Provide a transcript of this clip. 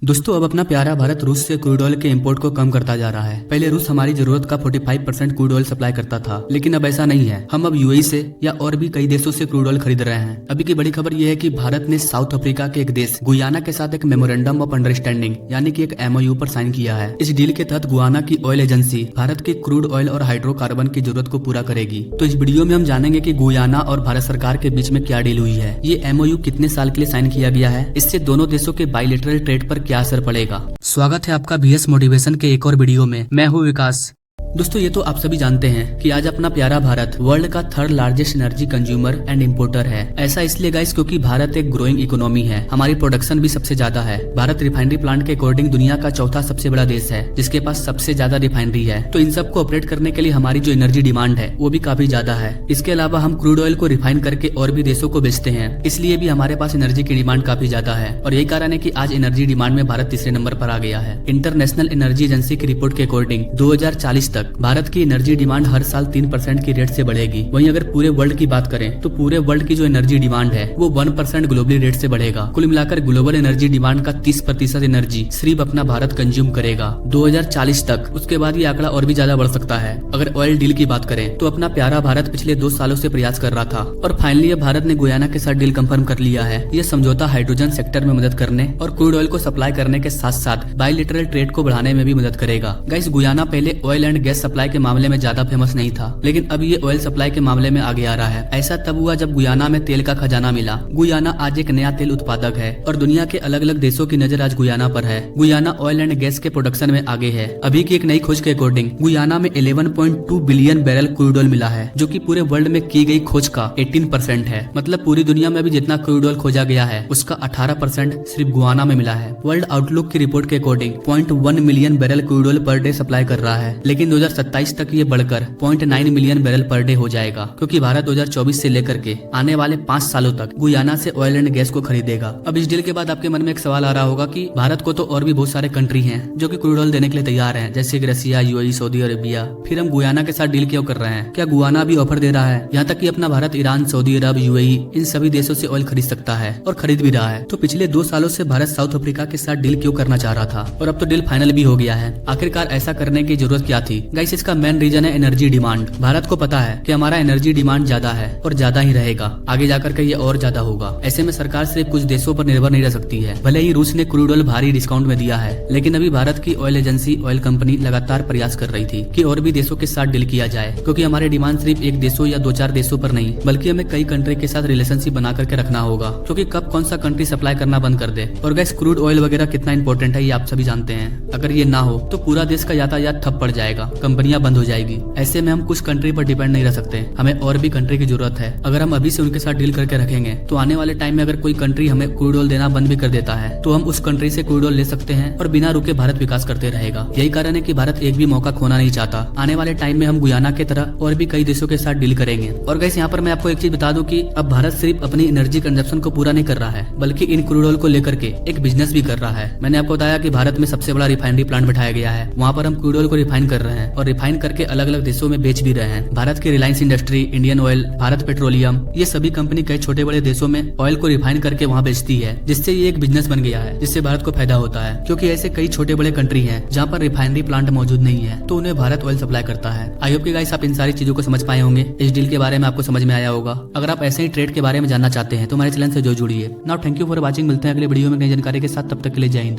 दोस्तों अब अपना प्यारा भारत रूस से क्रूड ऑयल के इंपोर्ट को कम करता जा रहा है। पहले रूस हमारी जरूरत का 45% क्रूड ऑयल सप्लाई करता था, लेकिन अब ऐसा नहीं है। हम अब यूएई से या और भी कई देशों से क्रूड ऑयल खरीद रहे हैं। अभी की बड़ी खबर यह है कि भारत ने साउथ अफ्रीका के एक देश गुयाना के साथ एक मेमोरेंडम ऑफ अंडरस्टैंडिंग यानी कि एक MOU पर साइन किया है। इस डील के तहत गुयाना की ऑयल एजेंसी भारत के क्रूड ऑयल और हाइड्रोकार्बन की जरूरत को पूरा करेगी। तो इस वीडियो में हम जानेंगे कि गुयाना और भारत सरकार के बीच में क्या डील हुई है, ये MOU कितने साल के लिए साइन किया गया है, इससे दोनों देशों के बायलैटरल ट्रेड पर क्या असर पड़ेगा। स्वागत है आपका VS मोटिवेशन के एक और वीडियो में। मैं हूँ विकास। दोस्तों ये तो आप सभी जानते हैं कि आज अपना प्यारा भारत वर्ल्ड का 3rd largest energy consumer and importer है। ऐसा इसलिए गाइस क्योंकि भारत एक ग्रोइंग इकोनॉमी है। हमारी प्रोडक्शन भी सबसे ज्यादा है। भारत रिफाइनरी प्लांट के अकॉर्डिंग दुनिया का 4था सबसे बड़ा देश है, जिसके पास सबसे ज्यादा रिफाइनरी है। तो इन सब को ऑपरेट करने के लिए हमारी जो एनर्जी डिमांड है वो भी काफी ज्यादा है। इसके अलावा हम क्रूड ऑयल को रिफाइन करके और भी देशों को बेचते हैं, इसलिए भी हमारे पास एनर्जी की डिमांड काफी ज्यादा है। और यही कारण है कि आज एनर्जी डिमांड में भारत तीसरे नंबर पर आ गया है। इंटरनेशनल एनर्जी एजेंसी की रिपोर्ट के अकॉर्डिंग 2040 तक भारत की एनर्जी डिमांड हर साल 3% की रेट से बढ़ेगी। वहीं अगर पूरे वर्ल्ड की बात करें तो पूरे वर्ल्ड की जो एनर्जी डिमांड है वो 1% ग्लोबली रेट से बढ़ेगा। कुल मिलाकर ग्लोबल एनर्जी डिमांड का 30% एनर्जी सिर्फ अपना भारत कंज्यूम करेगा 2040 तक। उसके बाद ये आंकड़ा और भी ज्यादा बढ़ सकता है। अगर ऑयल डील की बात करें तो अपना प्यारा भारत पिछले 2 सालों से प्रयास कर रहा था और फाइनली भारत ने गुयाना के साथ डील कंफर्म कर लिया है। ये समझौता हाइड्रोजन सेक्टर में मदद करने और क्रूड ऑयल को सप्लाई करने के साथ साथ बायलैटरल ट्रेड को बढ़ाने में भी मदद करेगा। गाइस गुयाना पहले ऑयल एंड गैस सप्लाई के मामले में ज्यादा फेमस नहीं था, लेकिन अब ये ऑयल सप्लाई के मामले में आगे आ रहा है। ऐसा तब हुआ जब गुयाना में तेल का खजाना मिला। गुयाना आज एक नया तेल उत्पादक है और दुनिया के अलग अलग देशों की नजर आज गुयाना पर है। गुयाना ऑयल एंड गैस के प्रोडक्शन में आगे है। अभी की एक नई खोज के अकॉर्डिंग गुयाना में 11.2 बिलियन बैरल क्रूड ऑयल मिला है, जो कि पूरे वर्ल्ड में की गई खोज का 18% है। मतलब पूरी दुनिया में अभी जितना क्रूड ऑयल खोजा गया है उसका 18% सिर्फ गुयाना में मिला है। वर्ल्ड आउटलुक की रिपोर्ट के according 0.1 million barrel crude oil per day supply कर रहा है, लेकिन 2027 तक ये बढ़कर 0.9 मिलियन बैरल पर डे हो जाएगा, क्योंकि भारत 2024 से लेकर के आने वाले 5 सालों तक गुयाना से ऑयल एंड गैस को खरीदेगा। अब इस डील के बाद आपके मन में एक सवाल आ रहा होगा कि भारत को तो और भी बहुत सारे कंट्री हैं जो कि क्रूड ऑयल देने के लिए तैयार हैं, जैसे कि रसिया, यूएई, सऊदी अरेबिया। फिर हम गुयाना के साथ डील क्यों कर रहे हैं? क्या गुयाना भी ऑफर दे रहा है? यहाँ तक कि अपना भारत ईरान, सऊदी अरब, यूएई इन सभी देशों से ऑयल खरीद सकता है और खरीद भी रहा है। तो पिछले 2 सालों से भारत साउथ अफ्रीका के साथ डील क्यों करना चाह रहा था और अब तो डील फाइनल भी हो गया है। आखिरकार ऐसा करने की जरूरत क्या थी? गाइस इसका मेन रीजन है एनर्जी डिमांड। भारत को पता है कि हमारा एनर्जी डिमांड ज्यादा है और ज्यादा ही रहेगा, आगे जाकर के ये और ज्यादा होगा। ऐसे में सरकार सिर्फ कुछ देशों पर निर्भर नहीं रह सकती है। भले ही रूस ने क्रूड ऑयल भारी डिस्काउंट में दिया है, लेकिन अभी भारत की ऑयल एजेंसी ऑयल कंपनी लगातार प्रयास कर रही थी कि और भी देशों के साथ डील किया जाए, क्योंकि हमारी डिमांड सिर्फ एक देशों या 2-4 देशों पर नहीं, बल्कि हमें कई कंट्री के साथ रिलेशनशिप बना करके रखना होगा, क्योंकि कब कौन सा कंट्री सप्लाई करना बंद कर दे। और गैस क्रूड ऑयल वगैरह कितना इंपॉर्टेंट है ये आप सभी जानते हैं। अगर ये ना हो तो पूरा देश का यातायात ठप पड़ जाएगा, कंपनियां बंद हो जाएगी। ऐसे में हम कुछ कंट्री पर डिपेंड नहीं रह सकते, हमें और भी कंट्री की जरूरत है। अगर हम अभी से उनके साथ डील करके रखेंगे तो आने वाले टाइम में अगर कोई कंट्री हमें क्रूड ऑयल देना बंद भी कर देता है तो हम उस कंट्री से क्रूड ऑयल ले सकते हैं और बिना रुके भारत विकास करते रहेगा। यही कारण है कि भारत एक भी मौका खोना नहीं चाहता। आने वाले टाइम में हम गुयाना की तरह और भी कई देशों के साथ डील करेंगे। और गाइस यहाँ पर मैं आपको एक चीज बता दूं कि अब भारत सिर्फ अपनी एनर्जी कंजप्शन को पूरा नहीं कर रहा है, बल्कि इन क्रूड ऑयल को लेकर के एक बिजनेस भी कर रहा है। मैंने आपको बताया कि भारत में सबसे बड़ा रिफाइनरी प्लांट बैठाया गया है। वहाँ पर हम क्रूड ऑयल को रिफाइन कर रहे हैं और रिफाइन करके अलग अलग देशों में बेच भी रहे हैं। भारत की Reliance industry, Indian oil, Bharat petroleum, ये सभी कंपनी कई छोटे बड़े देशों में ऑयल को रिफाइन करके वहाँ बेचती है, जिससे ये एक बिजनेस बन गया है, जिससे भारत को फायदा होता है। क्योंकि ऐसे कई छोटे बड़े कंट्री हैं जहाँ पर रिफाइनरी प्लांट मौजूद नहीं है, तो उन्हें भारत ऑयल सप्लाई करता है। आई होप कि गाइस आप इन सारी चीजों को समझ पाए होंगे। इस डील के बारे में आपको समझ में आया होगा। अगर आप ऐसे ही ट्रेड के बारे में जानना चाहते हैं तो हमारे चैनल से जो जुड़िए। Now thank you for watching. मिलते हैं अगले वीडियो में नई जानकारी के साथ, तब तक के लिए जय हिंद।